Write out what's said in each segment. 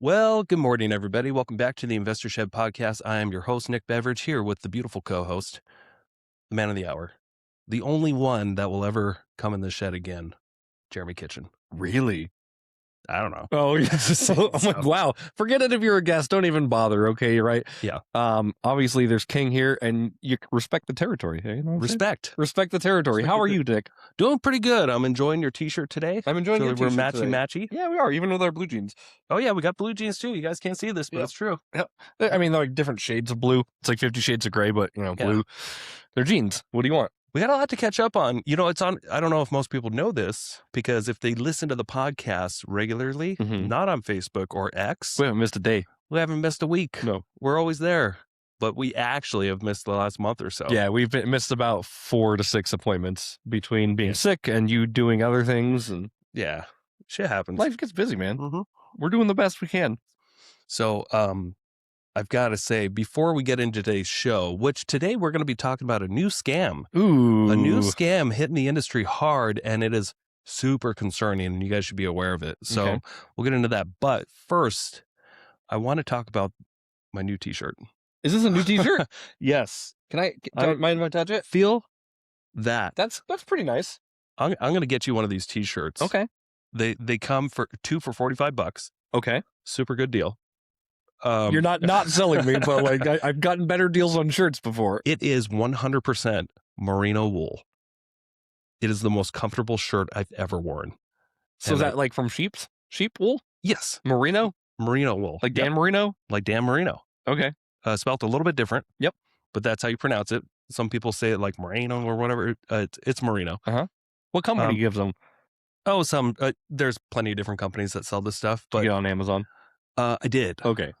Well, good morning, everybody. Welcome back to the Investor Shed podcast. I am your host, Nick Beveridge, here with the beautiful co-host, the man of the hour, the only one that will ever come in the shed again, Jeremy Kitchen. Really? I don't know. Oh, yes. I'm like, wow. Forget it if you're a guest. Don't even bother. Okay, you're right. Yeah. Obviously, there's King here, and you respect the territory. Hey, you know what I'm saying? Respect the territory. How are you, Dick? Doing pretty good. I'm enjoying your T-shirt today. I'm enjoying your We're T-shirt matchy-matchy. Yeah, we are, even with our blue jeans. Oh, yeah, we got blue jeans, too. You guys can't see this, but it's true. Yeah. I mean, they're like different shades of blue. It's like 50 shades of gray, but, blue. They're jeans. What do you want? We got a lot to catch up on. It's on, I don't know if most people know this, because if they listen to the podcast regularly, not on Facebook or X. We haven't missed a day. We haven't missed a week. No. We're always there. But we actually have missed the last month or so. Yeah, we've missed about 4 to 6 appointments between being sick and you doing other things. And yeah, shit happens. Life gets busy, man. We're doing the best we can. So, I've got to say, before we get into today's show, which today we're going to be talking about a new scam. Ooh. A new scam hitting the industry hard, and it is super concerning, and you guys should be aware of it. So we'll get into that. But first, I want to talk about my new T-shirt. Is this a new T-shirt? Yes. Can I mind if I touch it? Feel that. That's pretty nice. I'm going to get you one of these T-shirts. Okay. They come for two for $45. Okay. Super good deal. You're not selling me, but like I've gotten better deals on shirts before. It is 100% merino wool. It is the most comfortable shirt I've ever worn. So is that like from sheep wool? Yes. Merino wool. Like Dan Marino? Like Dan Marino. Okay. Spelt a little bit different. Yep. But that's how you pronounce it. Some people say it like Merino or whatever. It's merino. What company gives them? Oh, there's plenty of different companies that sell this stuff. But you get on Amazon? I did. Okay.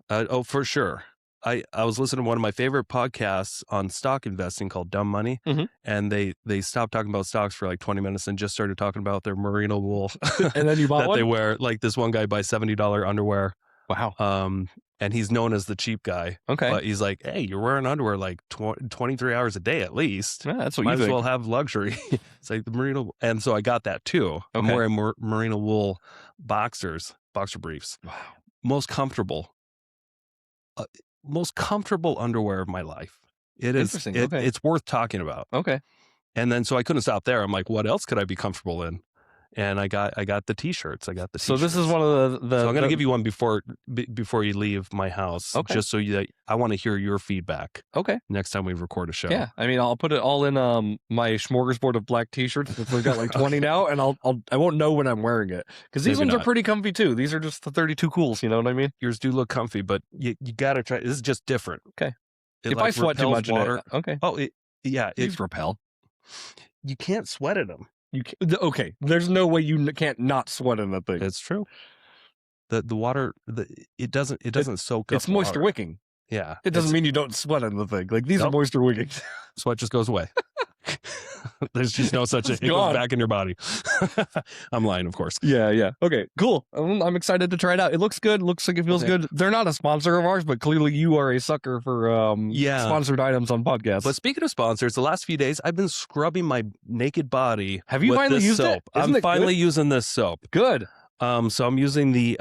For sure. I was listening to one of my favorite podcasts on stock investing called Dumb Money, and they stopped talking about stocks for like 20 minutes and just started talking about their merino wool. And then you bought that they wear. Like this one guy buys $70 underwear. Wow. And he's known as the cheap guy. Okay. But he's like, hey, you're wearing underwear like 23 hours a day at least. Yeah, that's what Might you as think. well have luxury. It's like the merino. And so I got that too. I'm Okay. wearing merino wool boxer briefs. Wow. Most comfortable underwear of my life. It is. Interesting. Okay. It's worth talking about. Okay. And then so I couldn't stop there. I'm like, what else could I be comfortable in? And I got the T-shirts. So this is one of the so I'm going to give you one before you leave my house. Okay. Just so I want to hear your feedback. Okay. Next time we record a show. Yeah. I mean, I'll put it all in my smorgasbord of black T-shirts. We've got like 20 now, and I won't know when I'm wearing it because these ones are pretty comfy too. These are just the 32 cools. You know what I mean? Yours do look comfy, but you got to try. This is just different. Okay. It if I sweat too much water. in it, okay. Oh, These repel. You can't sweat in them. Okay, there's no way you can't not sweat in that thing. It's true. The water, it doesn't soak up. It's moisture wicking. Yeah. It doesn't mean you don't sweat in the thing. Like these are moisture wicking. Sweat just goes away. There's just no such thing. It gone. goes back in your body. I'm lying, of course. Yeah. Okay, cool. I'm excited to try it out. It looks good. Looks like it feels good. They're not a sponsor of ours, but clearly you are a sucker for sponsored items on podcasts. But speaking of sponsors, the last few days I've been scrubbing my naked body. Have you finally used soap. it? I'm finally using this soap. Good. So I'm using the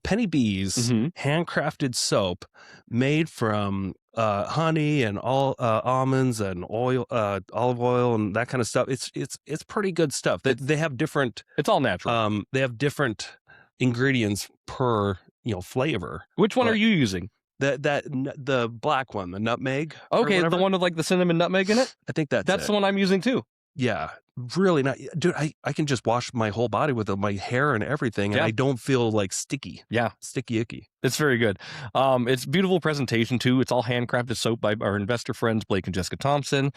Penny Bees handcrafted soap made from honey and all almonds and oil, olive oil and that kind of stuff. It's pretty good stuff. They have different. It's all natural. They have different ingredients per flavor. Which one are you using? The black one, the nutmeg. Okay, the one with like the cinnamon nutmeg in it. I think that's the one I'm using too. Yeah, really not, dude. I can just wash my whole body with my hair and everything, and I don't feel like sticky. Yeah, sticky icky. It's very good. It's beautiful presentation too. It's all handcrafted soap by our investor friends Blake and Jessica Thompson.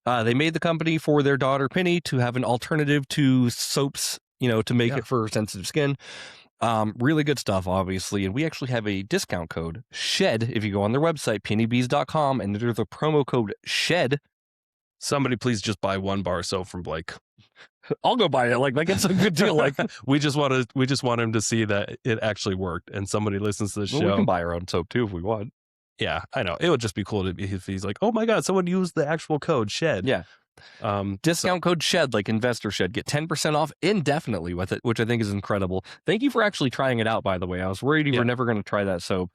They made the company for their daughter Penny to have an alternative to soaps, to make it for sensitive skin. Really good stuff, obviously. And we actually have a discount code, SHED, if you go on their website, pennybees.com, and there's a promo code SHED. Somebody please just buy one bar of soap from Blake. I'll go buy it. Like it's a good deal. Like we just want him to see that it actually worked, and somebody listens to the show. We can buy our own soap too if we want. Yeah, I know. It would just be cool if he's like, oh my God, someone used the actual code SHED. Yeah. Discount code SHED, like Investor Shed. Get 10% off indefinitely with it, which I think is incredible. Thank you for actually trying it out, by the way. I was worried you were never going to try that soap.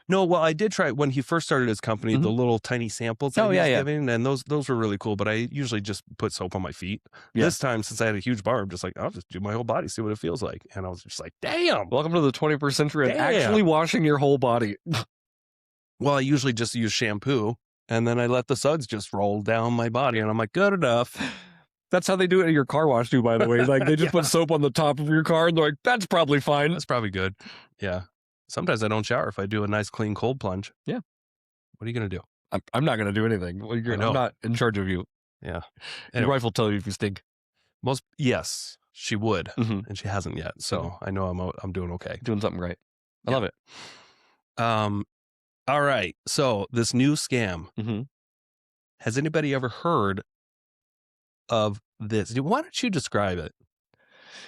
No, well, I did try it when he first started his company, the little tiny samples that he was giving, and those were really cool, but I usually just put soap on my feet. This time, since I had a huge bar, I'm just like, I'll just do my whole body, see what it feels like. And I was just like, damn! Welcome to the 21st century and actually washing your whole body. Well, I usually just use shampoo, and then I let the suds just roll down my body, and I'm like, good enough. That's how they do it at your car wash, too, by the way. Like, they just put soap on the top of your car, and they're like, that's probably fine. That's probably good. Yeah. Sometimes I don't shower if I do a nice, clean cold plunge. Yeah. What are you going to do? I'm not going to do anything. I'm not in charge of you. Yeah. Anyway. Your wife will tell you if you stink. Yes, she would, and she hasn't yet. So I know I'm doing okay. Doing something right. I love it. All right. So this new scam. Has anybody ever heard of this? Why don't you describe it?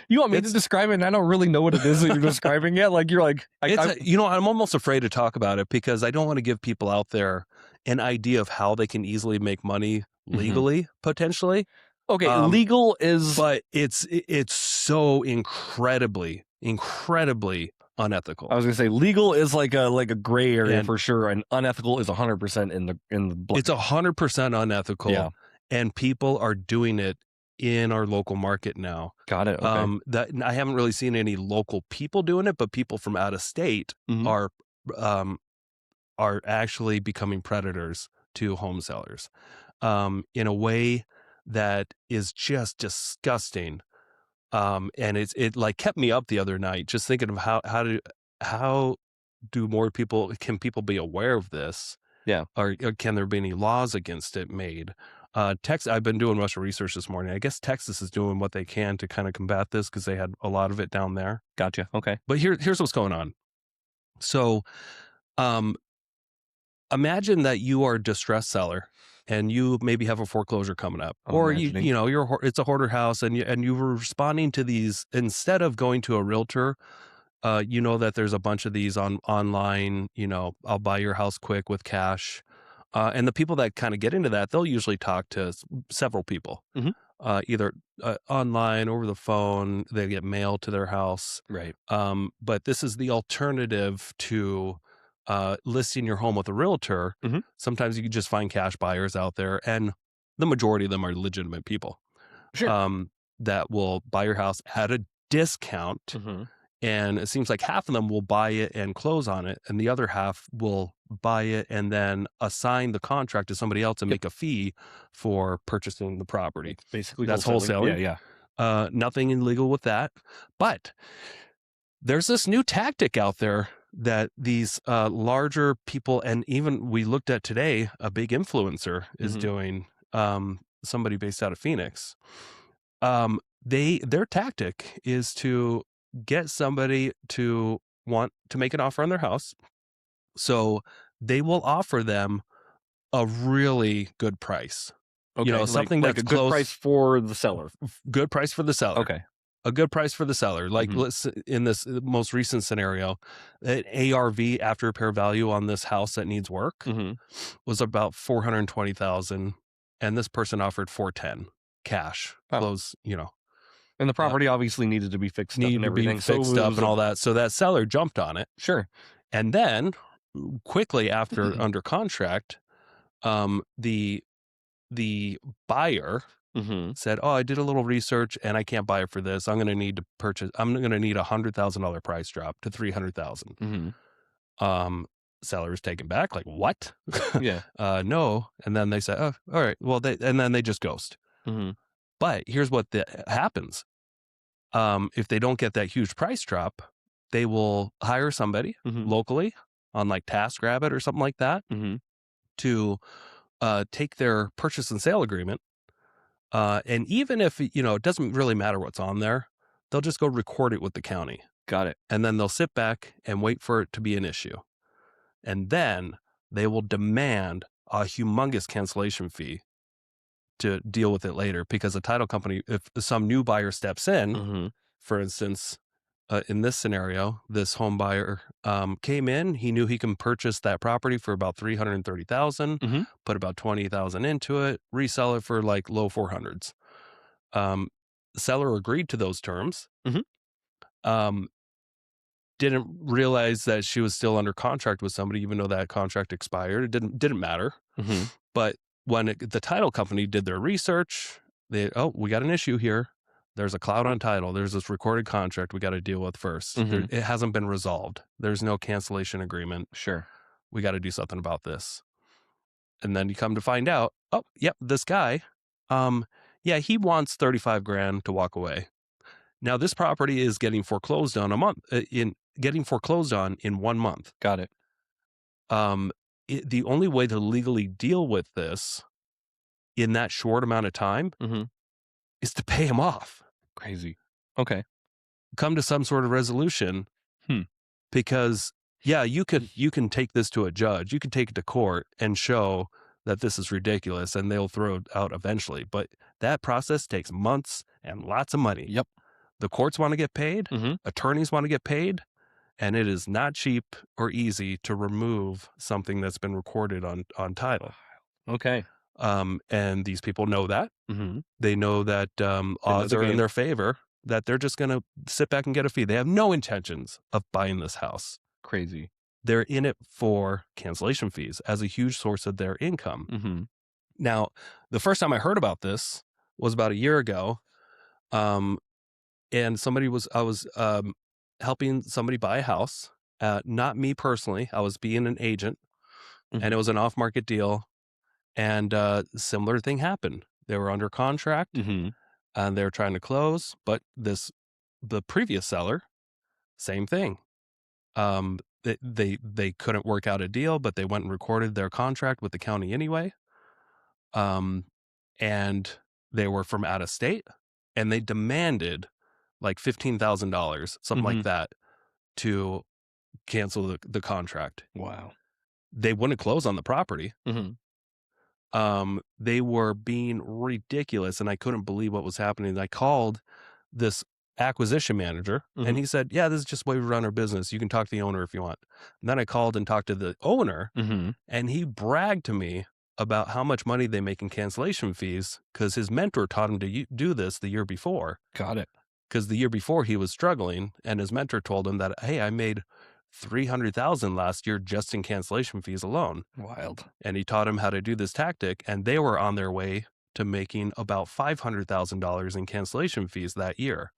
You want me to describe it, and I don't really know what it is that you're describing yet? Like, you're like... I'm almost afraid to talk about it because I don't want to give people out there an idea of how they can easily make money legally, potentially. Okay, legal is... But it's so incredibly unethical. I was going to say, legal is like a gray area for sure, and unethical is 100% in the black. It's 100% unethical, and people are doing it in our local market now. Got it. Okay. That I haven't really seen any local people doing it, but people from out of state are actually becoming predators to home sellers in a way that is just disgusting. And it like kept me up the other night just thinking of how do more people, can people be aware of this? Yeah. Or can there be any laws against it made? Texas, I've been doing much research this morning. I guess Texas is doing what they can to kind of combat this because they had a lot of it down there. Gotcha. Okay. But here's what's going on. So, imagine that you are a distressed seller and you maybe have a foreclosure coming up, or it's a hoarder house, and you were responding to these instead of going to a realtor. That there's a bunch of these online. I'll buy your house quick with cash. And the people that kind of get into that, they'll usually talk to several people, either online, over the phone, they get mail to their house. Right. But this is the alternative to listing your home with a realtor. Sometimes you can just find cash buyers out there, and the majority of them are legitimate people that will buy your house at a discount. And it seems like half of them will buy it and close on it, and the other half will buy it and then assign the contract to somebody else and make a fee for purchasing the property. Basically, that's wholesaling. Yeah. Nothing illegal with that. But there's this new tactic out there that these larger people, and even we looked at today, a big influencer is doing, somebody based out of Phoenix. Their tactic is to get somebody to want to make an offer on their house. So they will offer them a really good price. Okay, something like that's a good price for the seller. Good price for the seller. Okay. A good price for the seller. Like let's in this most recent scenario, an ARV, after repair value, on this house that needs work was about $420,000, and this person offered $410 cash. Close, And the property obviously needed to be fixed up and everything. Fixed up and all that. So that seller jumped on it. Sure. And then quickly after under contract, the buyer said, "Oh, I did a little research and I can't buy it for this. I'm going to need $100,000 price drop to $300,000." Seller was taken back, like, what? Yeah. No. And then they said, "Oh, all right. Well," and then they just ghost. But here's what happens. If they don't get that huge price drop, they will hire somebody locally on like TaskRabbit or something like that to take their purchase and sale agreement. And even if, it doesn't really matter what's on there, they'll just go record it with the county. Got it. And then they'll sit back and wait for it to be an issue. And then they will demand a humongous cancellation fee to deal with it later, because the title company, if some new buyer steps in, for instance, in this scenario, this home buyer came in. He knew he can purchase that property for about $330,000, put about $20,000 into it, resell it for like low 400s. The seller agreed to those terms. Didn't realize that she was still under contract with somebody, even though that contract expired. It didn't matter. But when the title company did their research, we got an issue here. There's a cloud on title. There's this recorded contract we got to deal with first. It hasn't been resolved. There's no cancellation agreement. Sure. We got to do something about this. And then you come to find out, this guy, he wants $35,000 to walk away. Now this property is getting foreclosed on in 1 month. Got it. The only way to legally deal with this in that short amount of time is to pay him off. Crazy. Okay. Come to some sort of resolution. Because you can take this to a judge. You can take it to court and show that this is ridiculous, and they'll throw it out eventually. But that process takes months and lots of money. Yep. The courts want to get paid. Attorneys want to get paid. And it is not cheap or easy to remove something that's been recorded on title. Okay. And these people know that. They know that odds are in their favor, that they're just going to sit back and get a fee. They have no intentions of buying this house. Crazy. They're in it for cancellation fees as a huge source of their income. Now, the first time I heard about this was about a year ago. And I was helping somebody buy a house. Not me personally. I was being an agent, and it was an off-market deal. And similar thing happened. They were under contract, and they were trying to close. But the previous seller, same thing. They couldn't work out a deal, but they went and recorded their contract with the county anyway. And they were from out of state, and they demanded like $15,000, something like that, to cancel the contract. Wow. They wouldn't close on the property. They were being ridiculous, and I couldn't believe what was happening. I called this acquisition manager, and he said, this is just the way we run our business. You can talk to the owner if you want. And then I called and talked to the owner, and he bragged to me about how much money they make in cancellation fees because his mentor taught him to do this the year before. Got it. Because the year before he was struggling, and his mentor told him that, hey, I made $300,000 last year just in cancellation fees alone. Wild. And he taught him how to do this tactic, and they were on their way to making about $500,000 in cancellation fees that year.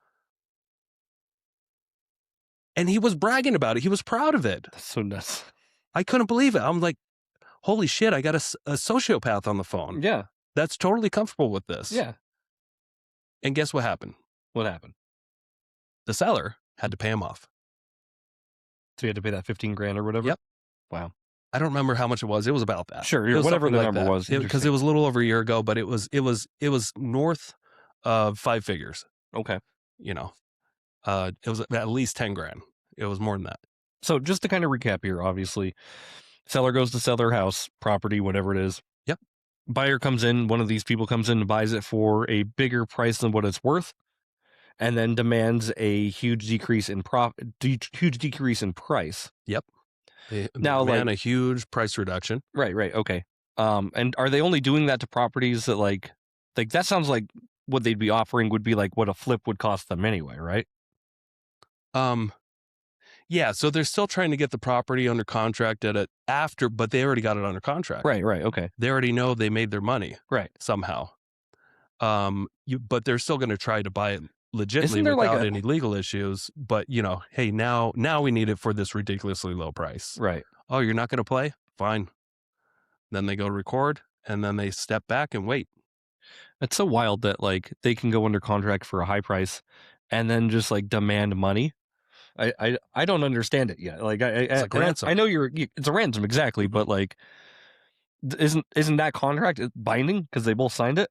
And he was bragging about it. He was proud of it. That's so nuts. I couldn't believe it. I'm like, holy shit, I got a sociopath on the phone. Yeah. That's totally comfortable with this. Yeah. And guess what happened? What happened? The seller had to pay him off. So you had to pay that $15,000 or whatever? Yep. Wow. I don't remember how much it was. It was about that. Sure, whatever the number was. Because it was a little over a year ago, but it was north of 5 figures. Okay. It was at least $10,000. It was more than that. So just to kind of recap here, obviously, seller goes to sell their house, property, whatever it is. Yep. Buyer comes in. One of these people comes in and buys it for a bigger price than what it's worth, and then demands a huge decrease in price. Yep. They demand a huge price reduction. Right. Okay. And are they only doing that to properties that like that sounds like what they'd be offering would be like what a flip would cost them anyway, right? Yeah, so they're still trying to get the property under contract but they already got it under contract. Right, okay. They already know they made their money. Right. Somehow. But they're still going to try to buy it legitimately without any legal issues. But, hey, now we need it for this ridiculously low price. Right. Oh, you're not going to play? Fine. Then they go record, and then they step back and wait. It's so wild that they can go under contract for a high price and then just demand money. I don't understand it yet. It's like ransom. I know it's a ransom, exactly, but isn't that contract binding because they both signed it?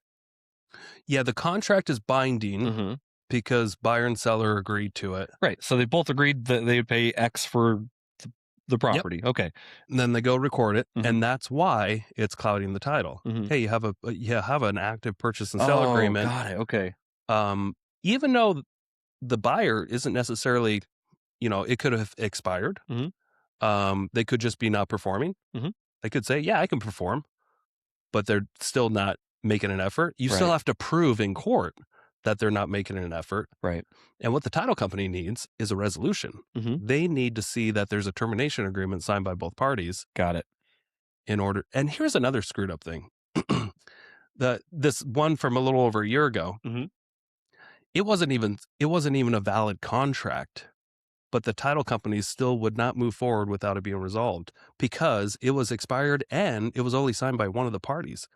Yeah, the contract is binding because buyer and seller agreed to it. Right. So they both agreed that they would pay X for the property. Yep. Okay. And then they go record it, and that's why it's clouding the title. Hey, you have an active purchase and sell agreement. Got it. Okay. Even though the buyer isn't necessarily, it could have expired. They could just be not performing. They could say, yeah, I can perform, but they're still not making an effort. You still have to prove in court that they're not making an effort. Right. And what the title company needs is a resolution. They need to see that there's a termination agreement signed by both parties. Got it. In order. And here's another screwed up thing. This one from a little over a year ago, it wasn't even a valid contract, but the title companies still would not move forward without it being resolved because it was expired and it was only signed by one of the parties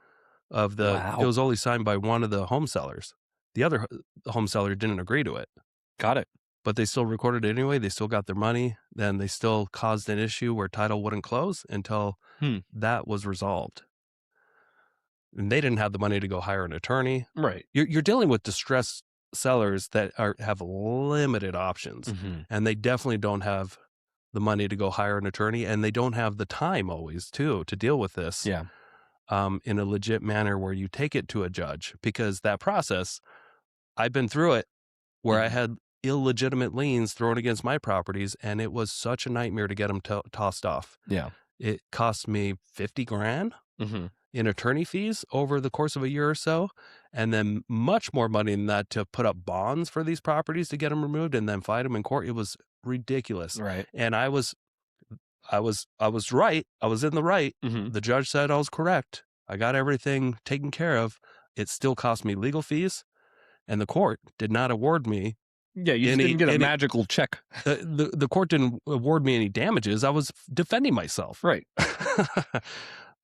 it was only signed by one of the home sellers. The other home seller didn't agree to it. Got it. But they still recorded it anyway. They still got their money. Then they still caused an issue where title wouldn't close until that was resolved. And they didn't have the money to go hire an attorney. Right. You're dealing with distressed sellers that have limited options, and they definitely don't have the money to go hire an attorney, and they don't have the time always to deal with this. Yeah. In a legit manner where you take it to a judge, because that process, I've been through it, where I had illegitimate liens thrown against my properties, and it was such a nightmare to get them tossed off. Yeah. It cost me $50,000 in attorney fees over the course of a year or so, and then much more money than that to put up bonds for these properties to get them removed and then fight them in court. It was ridiculous. Right. And I was right. I was in the right. The judge said I was correct. I got everything taken care of. It still cost me legal fees, and the court did not award me. Yeah, you just didn't get a magical check. The court didn't award me any damages. I was defending myself. Right.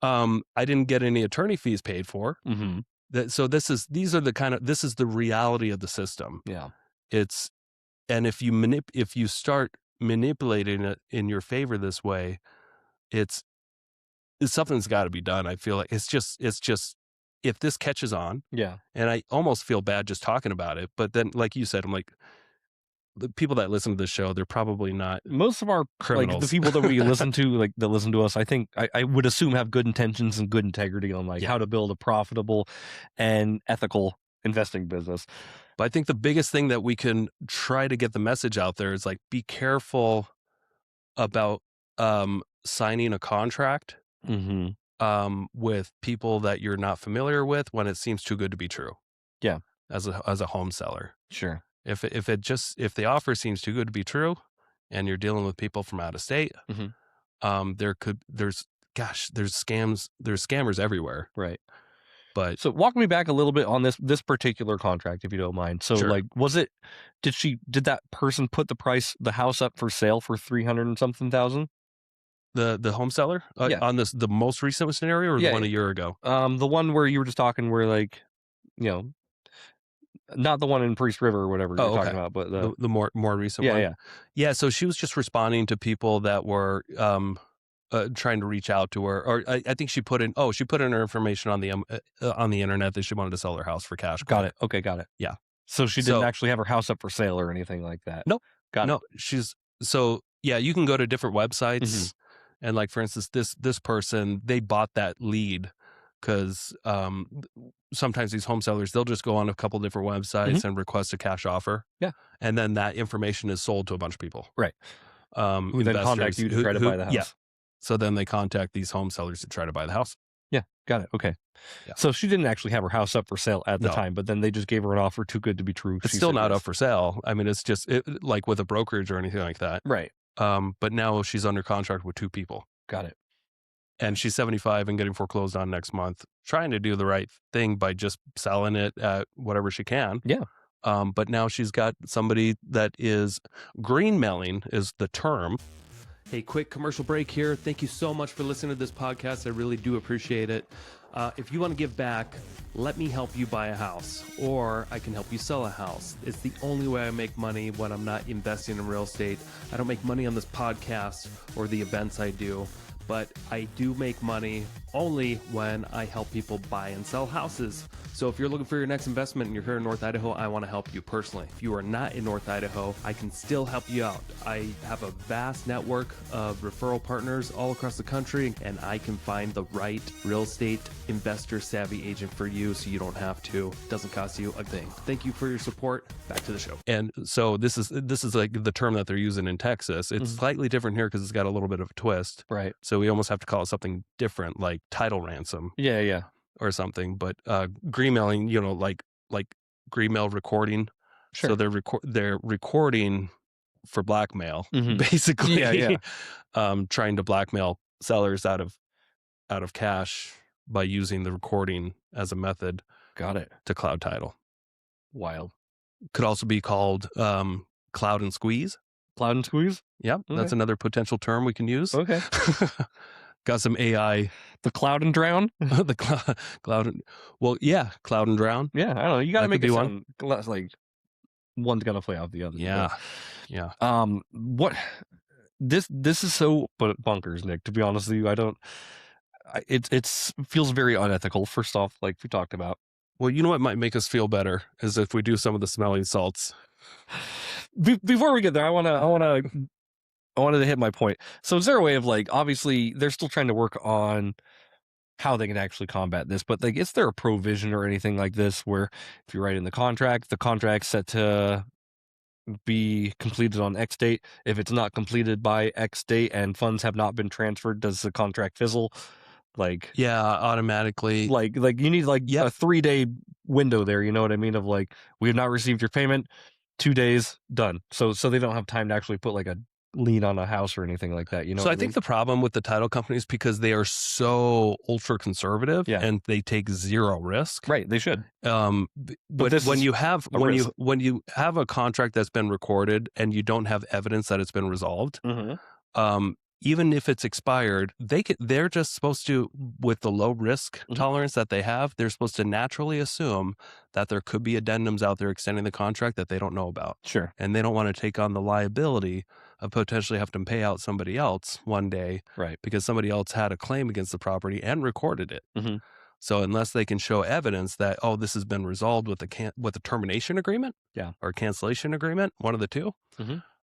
I didn't get any attorney fees paid for. So this is the reality of the system. Yeah. And if you start manipulating it in your favor this way, it's something's got to be done. I feel like it's just if this catches on. Yeah. And I almost feel bad just talking about it, but then like you said, I'm like, the people that listen to this show, they're probably not most of our criminals. Like the people that we listen to, that listen to us, I think I would assume have good intentions and good integrity on how to build a profitable and ethical investing business. But I think the biggest thing that we can try to get the message out there is be careful about signing a contract with people that you're not familiar with when it seems too good to be true. Yeah. As a home seller. Sure. If the offer seems too good to be true, and you're dealing with people from out of state, there's scammers everywhere. Right. But so walk me back a little bit on this particular contract, if you don't mind. So did that person put the house up for sale for 300 and something thousand? The home seller on the most recent scenario, or the one a year ago? The one where you were just talking where not the one in Priest River or whatever you're talking about, but the more recent one. Yeah. So she was just responding to people that were trying to reach out to her, or I think she put in her information on the internet that she wanted to sell her house for cash. Got it. Okay, got it. Yeah. So she didn't actually have her house up for sale or anything like that. Nope. Got it. You can go to different websites, and for instance, this person, they bought that lead. Because sometimes these home sellers, they'll just go on a couple different websites and request a cash offer. Yeah. And then that information is sold to a bunch of people. Right. Who then contact you to try to buy the house. Yeah. So then they contact these home sellers to try to buy the house. Yeah. Got it. Okay. Yeah. So she didn't actually have her house up for sale at the time, but then they just gave her an offer too good to be true. It's still not up for sale. I mean, it's just like with a brokerage or anything like that. Right. But now she's under contract with two people. Got it. And she's 75 and getting foreclosed on next month, trying to do the right thing by just selling it at whatever she can. Yeah. But now she's got somebody that is greenmailing is the term. Hey, quick commercial break here. Thank you so much for listening to this podcast. I really do appreciate it. If you want to give back, let me help you buy a house, or I can help you sell a house. It's the only way I make money when I'm not investing in real estate. I don't make money on this podcast or the events I do. but I do make money only when I help people buy and sell houses. So if you're looking for your next investment and you're here in North Idaho, I want to help you personally. If you are not in North Idaho, I can still help you out. I have a vast network of referral partners all across the country, and I can find the right real estate investor savvy agent for you so you don't have to. It doesn't cost you a thing. Thank you for your support. Back to the show. And so this is like the term that they're using in Texas. It's slightly different here because it's got a little bit of a twist. Right. So we almost have to call it something different, like title ransom. Yeah. Or something. But greenmailing, like Greenmail Recording. Sure. So they're recording for blackmail, basically. Yeah. Trying to blackmail sellers out of cash by using the recording as a method. Got it. To cloud title. Wild. Could also be called cloud and squeeze. Cloud and squeeze? Yep. Okay. That's another potential term we can use. Okay. Got some AI. The cloud and drown? The cloud and, well, yeah, cloud and drown. Yeah, I don't know. You got to make it sound one. Like one's going to play off the other. Yeah. But, yeah. What this is so bonkers, Nick, to be honest with you. It feels very unethical, first off, like we talked about. Well, you know what might make us feel better is if we do some of the smelling salts. Before we get there, I wanted to hit my point. So is there a way of, like, obviously they're still trying to work on how they can actually combat this, but like, is there a provision or anything like this where if you write in the contract's set to be completed on X date, if it's not completed by X date and funds have not been transferred, does the contract fizzle? Like, yeah, automatically. Like you need a 3-day window there. You know what I mean? Of like, we have not received your payment. 2 days, done. So they don't have time to actually put like a lien on a house or anything like that. You know. So I think the problem with the title companies, because they are so ultra conservative and they take zero risk. Right. They should. But when you have a contract that's been recorded and you don't have evidence that it's been resolved, even if it's expired, they're just supposed to, with the low risk tolerance that they have, they're supposed to naturally assume that there could be addendums out there extending the contract that they don't know about. Sure. And they don't want to take on the liability of potentially having to pay out somebody else one day, right? Because somebody else had a claim against the property and recorded it. So unless they can show evidence that, this has been resolved with a termination agreement, or cancellation agreement, one of the two.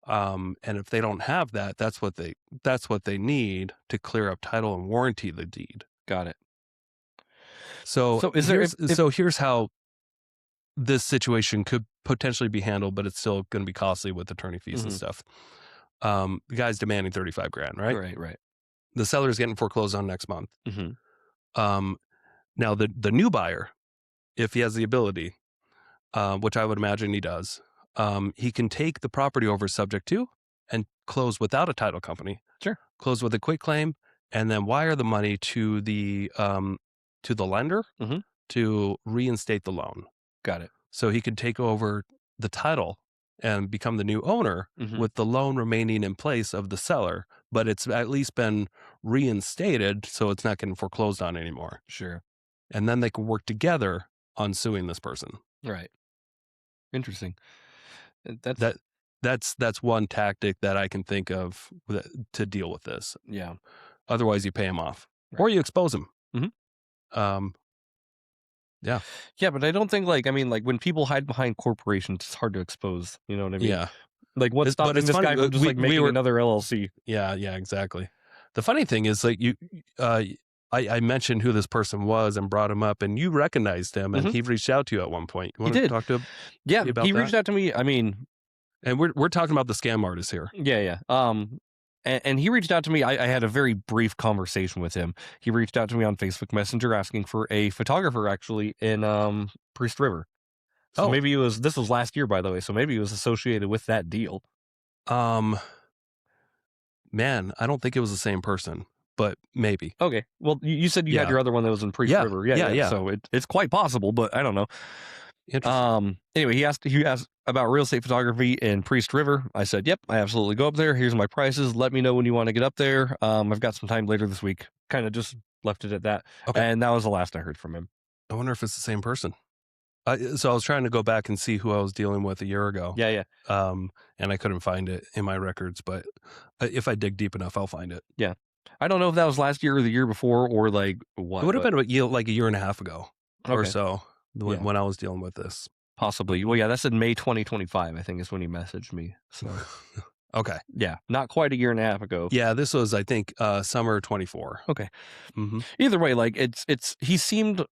And if they don't have that, that's what they need to clear up title and warranty the deed. Got it. So here's how this situation could potentially be handled, but it's still going to be costly with attorney fees and stuff. The guy's demanding $35,000, right? Right. The seller's getting foreclosed on next month. Now the new buyer, if he has the ability, which I would imagine he does, he can take the property over subject to and close without a title company. Sure. Close with a quick claim and then wire the money to the lender to reinstate the loan. Got it. So he could take over the title and become the new owner with the loan remaining in place of the seller, but it's at least been reinstated, so it's not getting foreclosed on anymore. Sure. And then they can work together on suing this person. Right. Interesting. That's one tactic that I can think of to deal with this. Yeah. Otherwise, you pay him off or you expose him. Yeah. Yeah, but I don't think like when people hide behind corporations, it's hard to expose. You know what I mean? Yeah. Like what's stopping this guy from just making another LLC? Yeah, exactly. The funny thing is, like I mentioned who this person was and brought him up, and you recognized him, and he reached out to you at one point. You want to talk to him? Yeah, he reached out to me. I mean, and we're talking about the scam artist here. Yeah. And he reached out to me. I had a very brief conversation with him. He reached out to me on Facebook Messenger asking for a photographer, actually, in Priest River. So maybe this was last year, by the way. So maybe he was associated with that deal. Man, I don't think it was the same person, but maybe. Okay. Well, you said you had your other one that was in Priest River. Yeah. So it's quite possible, but I don't know. Anyway, he asked about real estate photography in Priest River. I said, yep, I absolutely go up there. Here's my prices. Let me know when you want to get up there. I've got some time later this week. Kind of just left it at that. Okay. And that was the last I heard from him. I wonder if it's the same person. So I was trying to go back and see who I was dealing with a year ago. Yeah. And I couldn't find it in my records, but if I dig deep enough, I'll find it. Yeah. I don't know if that was last year or the year before or like what. It would have been like a year and a half ago or Okay. so Yeah. when I was dealing with this. Possibly. Well, yeah, that's in May 2025, I think is when he messaged me. So, Okay. yeah, not quite a year and a half ago. Yeah, this was, I think, summer 24. Okay. Mm-hmm. Either way, like he seemed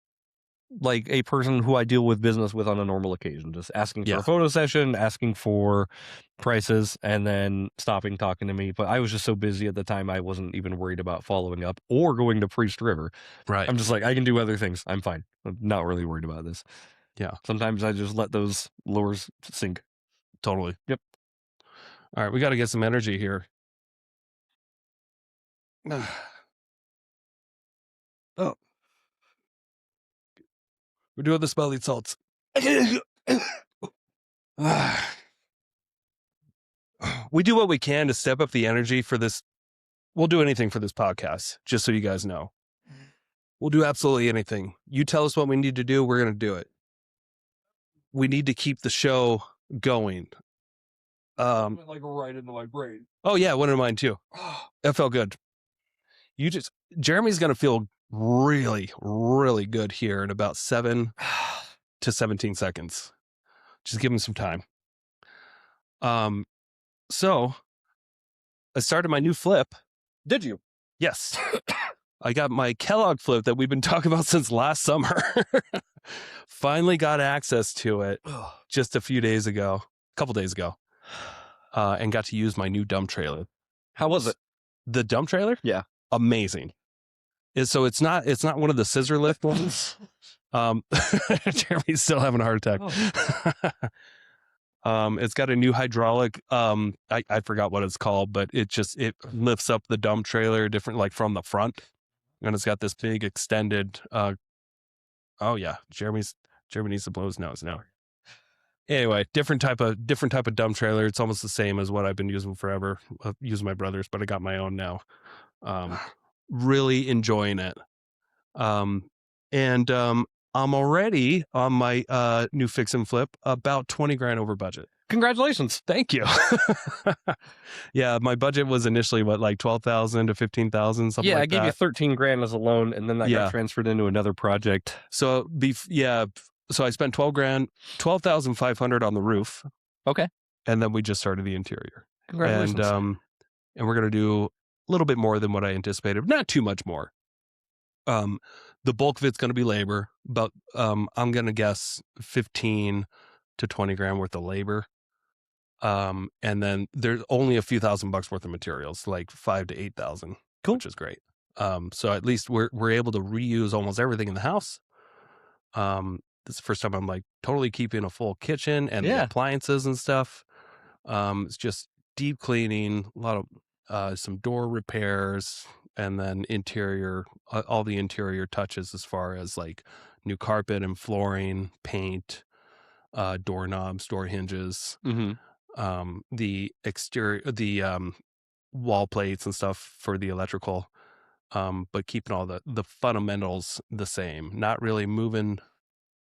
like a person who I deal with business with on a normal occasion, just asking for a photo session, asking for prices, and then stopping talking to me. But I was just so busy at the time, I wasn't even worried about following up or going to Priest River. Right. I'm just like, I can do other things. I'm fine. I'm not really worried about this. Yeah. Sometimes I just let those lures sink. Totally. Yep. All right, we got to get some energy here. Oh. We're doing the smelly salts. We do what we can to step up the energy for this. We'll do anything for this podcast, just so you guys know. We'll do absolutely anything. You tell us what we need to do, we're going to do it. We need to keep the show going. Went like right into my brain. Oh yeah, one of mine too. That felt good. Jeremy's going to feel really, really good here in about 7 to 17 seconds. Just give him some time. So I started my new flip. Did you? Yes. I got my Kellogg flip that we've been talking about since last summer. Finally got access to it just a couple days ago, and got to use my new dump trailer. How was it? The dump trailer? Yeah. Amazing. So it's not one of the scissor lift ones. Jeremy's still having a heart attack. It's got a new hydraulic. I forgot what it's called, but it lifts up the dump trailer different, like from the front, and it's got this big extended. Oh yeah, Jeremy needs to blow his nose now. Anyway, different type of dump trailer. It's almost the same as what I've been using forever. I've used my brother's, but I got my own now. Really enjoying it. And I'm already on my new fix and flip about 20 grand over budget. Congratulations. Thank you. Yeah, my budget was initially like 12,000 to 15,000, something like that. Yeah, I gave you 13 grand as a loan, and then that got transferred into another project. So I spent 12,500 on the roof. Okay. And then we just started the interior. Congratulations. And we're going to do a little bit more than what I anticipated. Not too much more. The bulk of it's going to be labor, but I'm going to guess 15 to 20 grand worth of labor. And then there's only a few $1,000 worth of materials, like 5,000 to 8,000, which is great. So at least we're able to reuse almost everything in the house. This is the first time I'm like totally keeping a full kitchen and the appliances and stuff. It's just deep cleaning, a lot of some door repairs, and then interior, all the interior touches as far as like new carpet and flooring, paint, doorknobs, door hinges, the exterior, the wall plates and stuff for the electrical, but keeping all the fundamentals the same, not really moving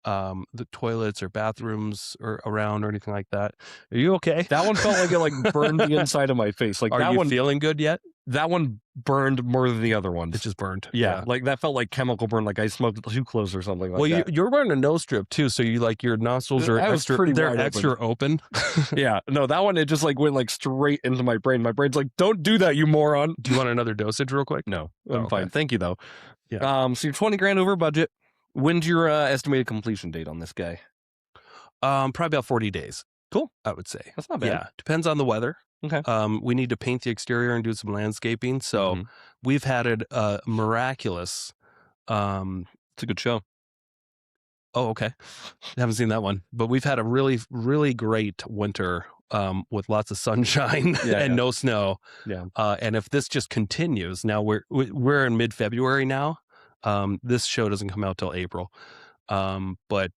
the toilets or bathrooms or around or anything like that. Are you okay? That one felt like it burned the inside of my face. Like, are you feeling good yet? That one burned more than the other ones. It just burned. Yeah, like that felt like chemical burn, like I smoked too close or something like that. Well, you're wearing a nose strip too, so you like your nostrils are extra open. Yeah, no, that one, it just like went like straight into my brain. My brain's like, don't do that, you moron. Do you want another dosage real quick? No, I'm fine. Thank you though. Yeah. So you're 20 grand over budget. When's your estimated completion date on this guy? Probably about 40 days. Cool. I would say. That's not bad. Yeah. Depends on the weather. Okay. We need to paint the exterior and do some landscaping. So we've had it miraculous. It's a good show. Oh, okay. Haven't seen that one, but we've had a really, really great winter with lots of sunshine and no snow. Yeah. And if this just continues, now we're in mid-February now. This show doesn't come out till April. But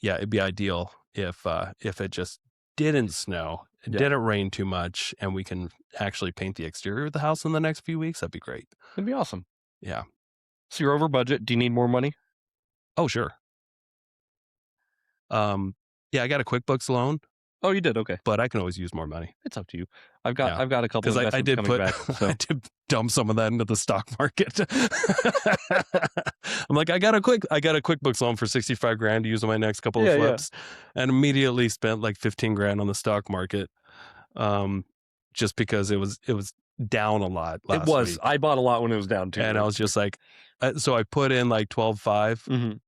yeah, it'd be ideal if it just didn't snow, it didn't rain too much, and we can actually paint the exterior of the house in the next few weeks. That'd be great. It'd be awesome. Yeah. So you're over budget. Do you need more money? Oh, sure. Yeah, I got a QuickBooks loan. Oh, you did? Okay. but I can always use more money. It's up to you. I've got a couple Because investments I did coming back. So I did dump some of that into the stock market. I'm like, I got a QuickBooks loan for 65 grand to use on my next couple of flips, and immediately spent like 15 grand on the stock market, just because it was down a lot last week. I bought a lot when it was down too, and I was just like, so I put in like 12.5.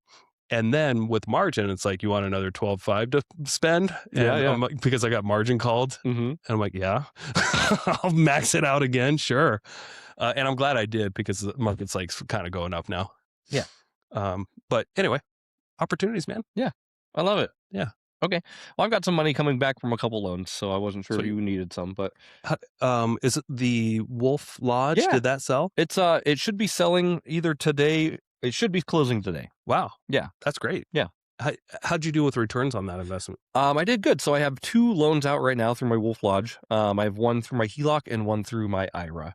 And then with margin, it's like, you want another 12.5 to spend? And I'm like, because I got margin called. And I'm like, yeah, I'll max it out again. Sure. And I'm glad I did, because the market's like kind of going up now. Yeah. But anyway, opportunities, man. Yeah. I love it. Yeah. Okay. Well, I've got some money coming back from a couple loans, so I wasn't sure if you needed some, but is it the Wolf Lodge? Yeah. Did that sell? It's it should be selling either today. It should be closing today. Wow. Yeah. That's great. Yeah. How'd you do with returns on that investment? I did good. So I have 2 loans out right now through my Wolf Lodge. I have one through my HELOC and one through my IRA.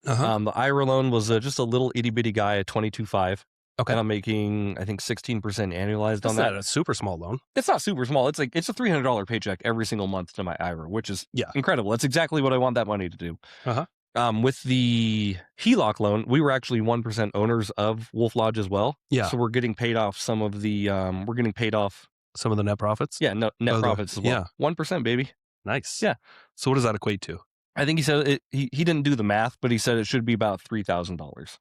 The IRA loan was just a little itty bitty guy at 22.5. Okay. And I'm making, I think, 16% annualized on that. That's not a super small loan. It's not super small. It's like, it's a $300 paycheck every single month to my IRA, which is incredible. That's exactly what I want that money to do. With the HELOC loan, we were actually 1% owners of Wolf Lodge as well. Yeah. So we're getting paid off some of the, some of the net profits? Yeah, net profits as well. Yeah. 1%, baby. Nice. Yeah. So what does that equate to? I think he said he didn't do the math, but he said it should be about $3,000.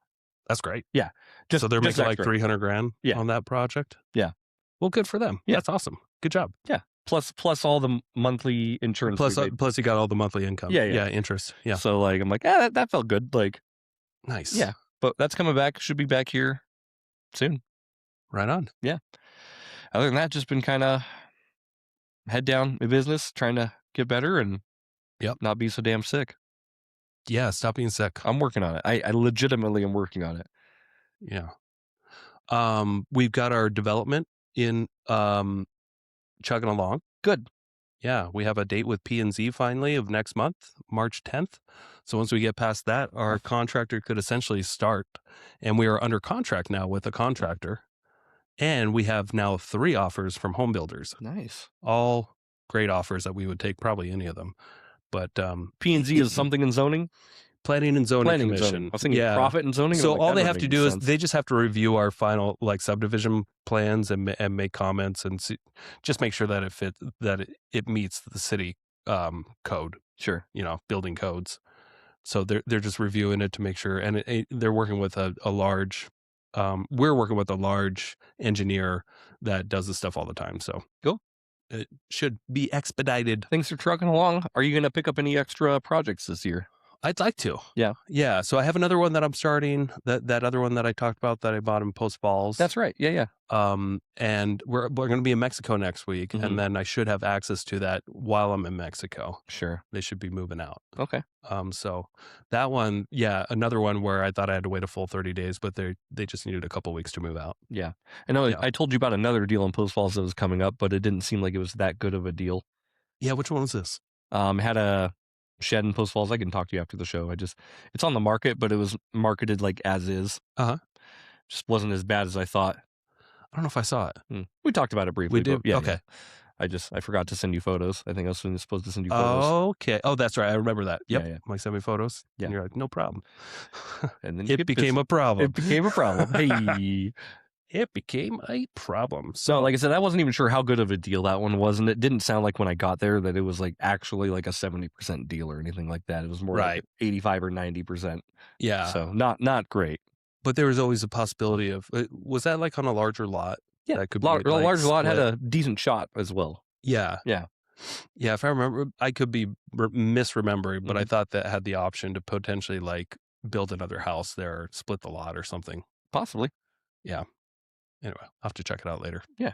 That's great. Yeah. So they're making like 300 grand on that project? Yeah. Well, good for them. Yeah. That's awesome. Good job. Yeah. Plus all the monthly insurance. Plus you got all the monthly income. Yeah, interest. Yeah. So like, I'm like, that felt good. Like, nice. Yeah. But that's coming back. Should be back here soon. Right on. Yeah. Other than that, just been kind of head down in business, trying to get better and not be so damn sick. Yeah, stop being sick. I'm working on it. I legitimately am working on it. Yeah. We've got our development in chugging along. Good. Yeah, we have a date with P&Z finally of next month, March 10th. So once we get past that, our contractor could essentially start. And we are under contract now with a contractor. And we have now 3 offers from home builders. Nice. All great offers that we would take, probably any of them. But P&Z is something in zoning? Planning and Zoning Commission. Zoning. I was thinking profit and zoning. So all they have to do is they just have to review our final like subdivision plans and make comments and just make sure that it meets the city code. Sure. Building codes. So they're just reviewing it to make sure, and they're working with a large. We're working with a large engineer that does this stuff all the time. So cool. It should be expedited. Things are trucking along. Are you going to pick up any extra projects this year? I'd like to. Yeah. Yeah. So I have another one that I'm starting. That other one that I talked about that I bought in Post Falls. That's right. Yeah. And we're going to be in Mexico next week, and then I should have access to that while I'm in Mexico. Sure. They should be moving out. Okay. So that one, another one where I thought I had to wait a full 30 days, but they just needed a couple weeks to move out. Yeah. I know. I told you about another deal in Post Falls that was coming up, but it didn't seem like it was that good of a deal. Yeah. Which one was this? Had a shed in Post Falls. I can talk to you after the show. It's on the market, but it was marketed like as is. Just wasn't as bad as I thought. I don't know if I saw it. We talked about it briefly. We did. Yeah, okay. Yeah. I forgot to send you photos. I think I was supposed to send you photos. Okay. Oh, that's right. I remember that. Yep. Yeah. Like, send me photos. Yeah. And you're like, no problem. And then it became a problem. It became a problem. Hey. It became a problem. So, like I said, I wasn't even sure how good of a deal that one was, and it didn't sound like when I got there that it was like actually like a 70% deal or anything like that. It was more like 85 or 90%. Yeah. So not great. But there was always a possibility of was that like on a larger lot? Yeah. That could be a larger lot had split. a decent shot as well. Yeah. Yeah. Yeah. If I remember, I could be misremembering, but I thought that had the option to potentially like build another house there, or split the lot or something. Possibly. Yeah. Anyway, I'll have to check it out later. Yeah.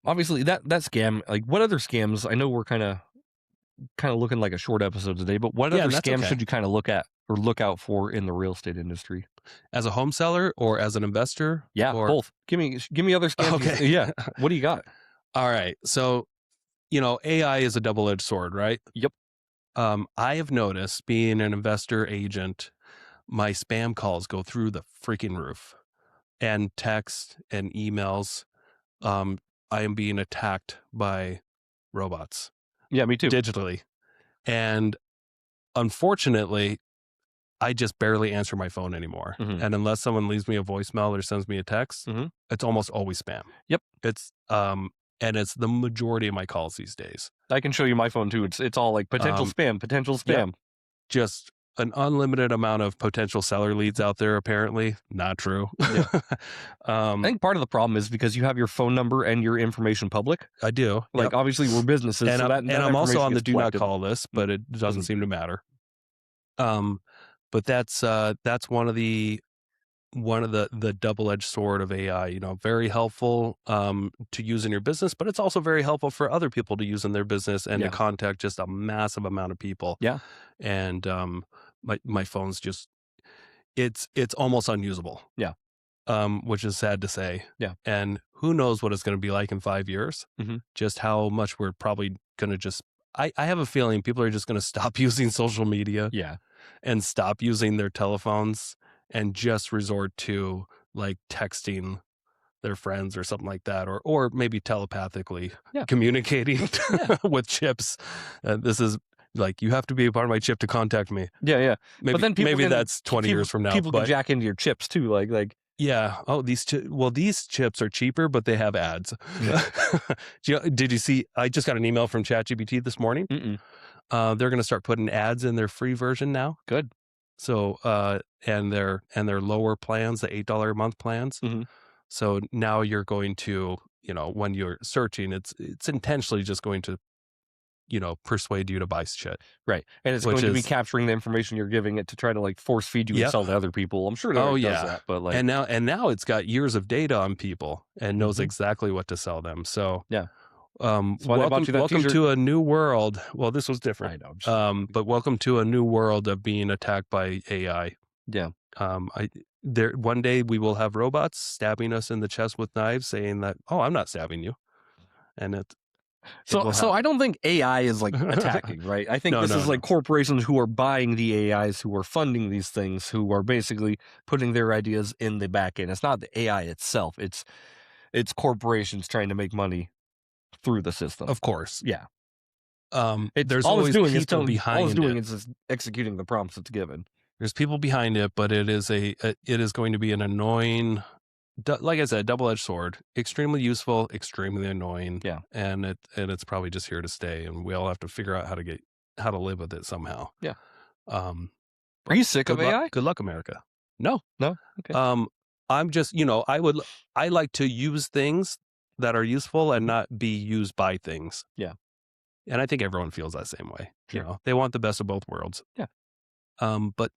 Obviously that scam, like what other scams, I know we're kind of looking like a short episode today, but what other scams should you kind of look at or look out for in the real estate industry? As a home seller or as an investor? Yeah, both. Give me other scams. Okay. Yeah. What do you got? All right. So, AI is a double-edged sword, right? Yep. I have noticed being an investor agent, my spam calls go through the freaking roof. And text and emails. I am being attacked by robots. Yeah, me too. Digitally. And unfortunately, I just barely answer my phone anymore. Mm-hmm. And unless someone leaves me a voicemail or sends me a text, Mm-hmm. it's almost always spam. Yep. It's and it's the majority of my calls these days. I can show you my phone too. It's all like potential spam. Yeah, just an unlimited amount of potential seller leads out there. Apparently, not true. Yeah. I think part of the problem is because you have your phone number and your information public. I do. Like obviously we're businesses, and so I'm also on the do not collected. call list, but it doesn't seem to matter. But that's one of the double-edged sword of AI. You know, very helpful to use in your business, but it's also very helpful for other people to use in their business and to contact just a massive amount of people. Yeah. And my phone's just it's almost unusable. Yeah. Which is sad to say. Yeah. And who knows what it's going to be like in 5 years? Mm-hmm. Just how much we're probably going to just. I have a feeling people are just going to stop using social media. Yeah. And stop using their telephones and just resort to like texting their friends or something like that, or maybe telepathically communicating with chips. This is like, you have to be a part of my chip to contact me. Yeah. Maybe, but then maybe that's 20 years from now. People can jack into your chips too. Like. Yeah. Oh, these chips are cheaper, but they have ads. Yeah. Did you see? I just got an email from ChatGPT this morning. Mm-mm. They're going to start putting ads in their free version now. Good. So, and their lower plans, the $8 a month plans. Mm-hmm. So now you're going to, when you're searching, it's intentionally just going to, persuade you to buy shit. Right. And it's going to be capturing the information you're giving it to try to like force feed you and sell to other people. I'm sure it does that, but like, and now it's got years of data on people and knows exactly what to sell them. So yeah. Welcome to a new world. Well, this was different. I know. But welcome to a new world of being attacked by AI. Yeah. One day we will have robots stabbing us in the chest with knives, saying that, "Oh, I'm not stabbing you," and So I don't think AI is like attacking, right? I think this is like corporations who are buying the AIs, who are funding these things, who are basically putting their ideas in the back end. It's not the AI itself. It's corporations trying to make money through the system. Of course. Yeah. There's always people behind it. All it's doing is just executing the prompts it's given. There's people behind it, but it is going to be an annoying, like I said, double-edged sword. Extremely useful, extremely annoying. Yeah. And it's probably just here to stay, and we all have to figure out how to live with it somehow. Yeah. Are you sick of AI? Good luck, America. No. Okay. I'm just, I like to use things that are useful and not be used by things. Yeah. And I think everyone feels that same way. Sure. They want the best of both worlds. Yeah. But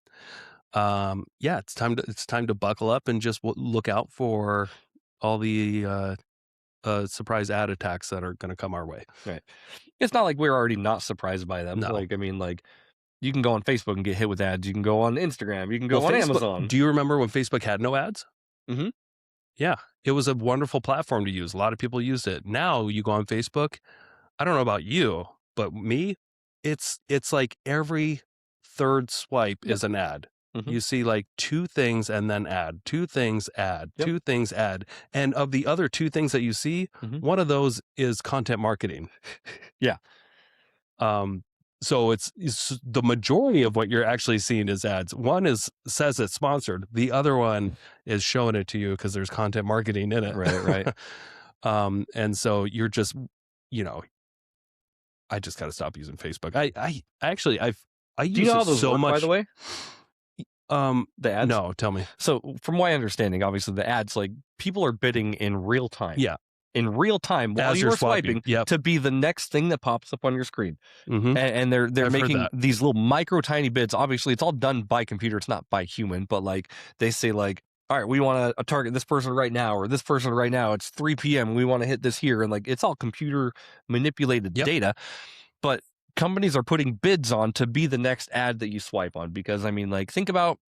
it's time to buckle up and just look out for all the surprise ad attacks that are going to come our way. Right. It's not like we're already not surprised by them. No. Like, I mean, like, you can go on Facebook and get hit with ads. You can go on Instagram. You can go on Amazon. Do you remember when Facebook had no ads? Mm-hmm. Yeah. It was a wonderful platform to use. A lot of people used it. Now you go on Facebook. I don't know about you, but me, it's like every third swipe is an ad. Mm-hmm. You see like two things and then ad, two things ad, two things ad. And of the other two things that you see, one of those is content marketing. Yeah. So it's the majority of what you're actually seeing is ads. One says it's sponsored. The other one is showing it to you because there's content marketing in it. Right. And so you're just, I just got to stop using Facebook. I use it so much. By the way? The ads? No, tell me. So from my understanding, obviously the ads, like people are bidding in real time. Yeah. In real time while you're swiping to be the next thing that pops up on your screen. Mm-hmm. And they're making these little micro tiny bids. Obviously it's all done by computer. It's not by human, but like they say like, all right, we want to target this person right now or this person right now. It's 3 p.m. We want to hit this here. And like, it's all computer manipulated data, but companies are putting bids on to be the next ad that you swipe on. Because I mean, like think about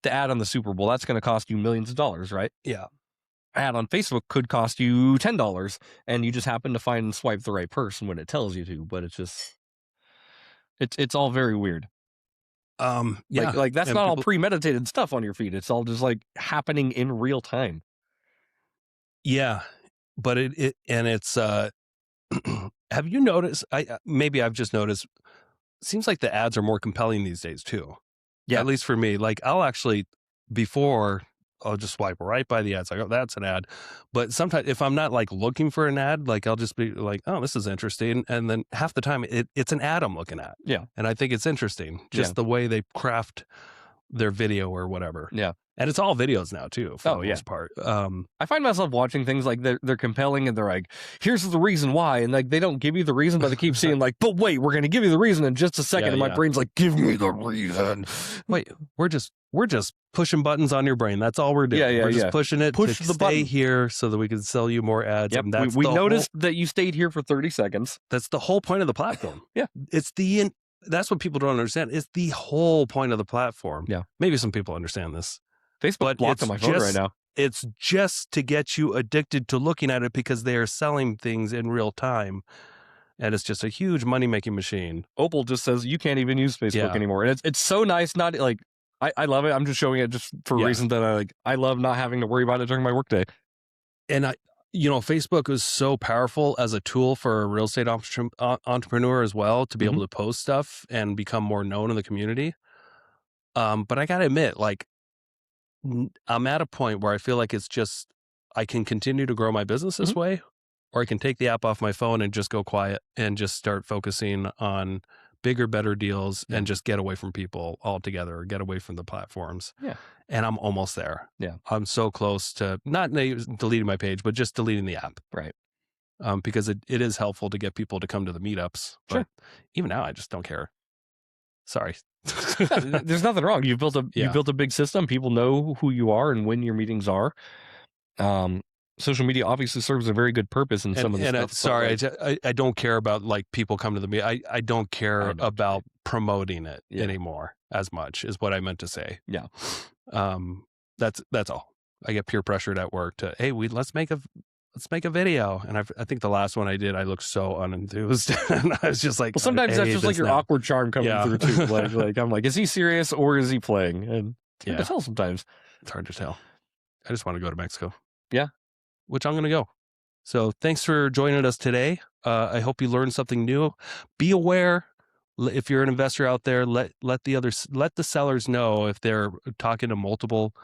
the ad on the Super Bowl. That's going to cost you millions of dollars, right? Yeah. Ad on Facebook could cost you $10 and you just happen to find and swipe the right person when it tells you to, but it's all very weird. Yeah. Like that's not all premeditated stuff on your feed. It's all just like happening in real time. Yeah. But it's have you noticed? Maybe I've just noticed. Seems like the ads are more compelling these days too. Yeah. At least for me. Like I'll actually before I'll just swipe right by the ads. Like, oh, that's an ad. But sometimes if I'm not like looking for an ad, like I'll just be like, oh, this is interesting. And then half the time it's an ad I'm looking at. Yeah. And I think it's interesting. Just the way they craft their video or whatever. Yeah. And it's all videos now too, for the most part. I find myself watching things like they're compelling and they're like, here's the reason why. And like, they don't give you the reason, but they keep saying like, but wait, we're going to give you the reason in just a second. And my brain's like, give me the reason. Wait, we're just pushing buttons on your brain. That's all we're doing. We're just pushing it to stay here so that we can sell you more ads. Yep. And that's we noticed that you stayed here for 30 seconds. That's the whole point of the platform. Yeah. That's what people don't understand. It's the whole point of the platform. Yeah. Maybe some people understand this. Facebook blocked on my phone right now. It's just to get you addicted to looking at it because they are selling things in real time. And it's just a huge money-making machine. Opal just says you can't even use Facebook anymore. And it's so nice. Not like, I love it. I'm just showing it just for reasons that I love not having to worry about it during my workday. And Facebook is so powerful as a tool for a real estate entrepreneur as well, to be able to post stuff and become more known in the community. But I got to admit, like, I'm at a point where I feel like it's just, I can continue to grow my business this way, or I can take the app off my phone and just go quiet and just start focusing on bigger, better deals and just get away from people altogether, or get away from the platforms. Yeah. And I'm almost there. Yeah. I'm so close to not deleting my page, but just deleting the app. Right. Because it is helpful to get people to come to the meetups. But even now, I just don't care. Sorry. There's nothing wrong. You've built a big system. People know who you are and when your meetings are. Social media obviously serves a very good purpose in some of the stuff. Sorry, I don't care about like people come to the meeting. I don't care about promoting it anymore as much, is what I meant to say. Yeah. That's all. I get peer pressured at work to, hey, let's make a video. And I think the last one I did, I looked so unenthused. And I was just like, well, sometimes that's just like your awkward charm coming through too. Like I'm like, is he serious or is he playing? And it's hard to tell sometimes. It's hard to tell. I just want to go to Mexico. Yeah. Which I'm going to go. So thanks for joining us today. I hope you learned something new. Be aware, if you're an investor out there, let the sellers know if they're talking to multiple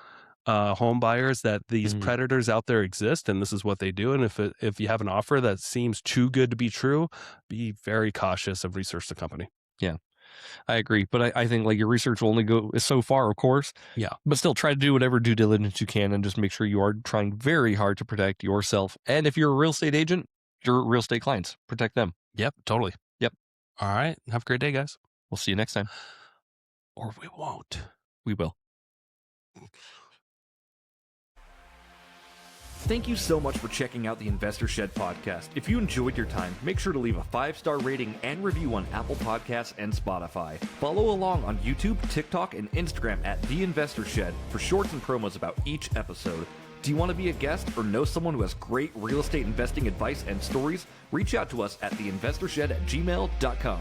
home buyers that these predators out there exist, and this is what they do. And if you have an offer that seems too good to be true, be very cautious and research the company. Yeah. I agree, but I think like your research will only go so far, of course. Yeah. But still, try to do whatever due diligence you can and just make sure you are trying very hard to protect yourself. And if you're a real estate agent, your real estate clients, protect them. Yep, totally. Yep. All right. Have a great day, guys. We'll see you next time. Or we won't. We will. Thank you so much for checking out the Investor Shed podcast. If you enjoyed your time, make sure to leave a 5-star rating and review on Apple Podcasts and Spotify. Follow along on YouTube, TikTok, and Instagram at The Investor Shed for shorts and promos about each episode. Do you want to be a guest or know someone who has great real estate investing advice and stories? Reach out to us at theinvestorshed@gmail.com.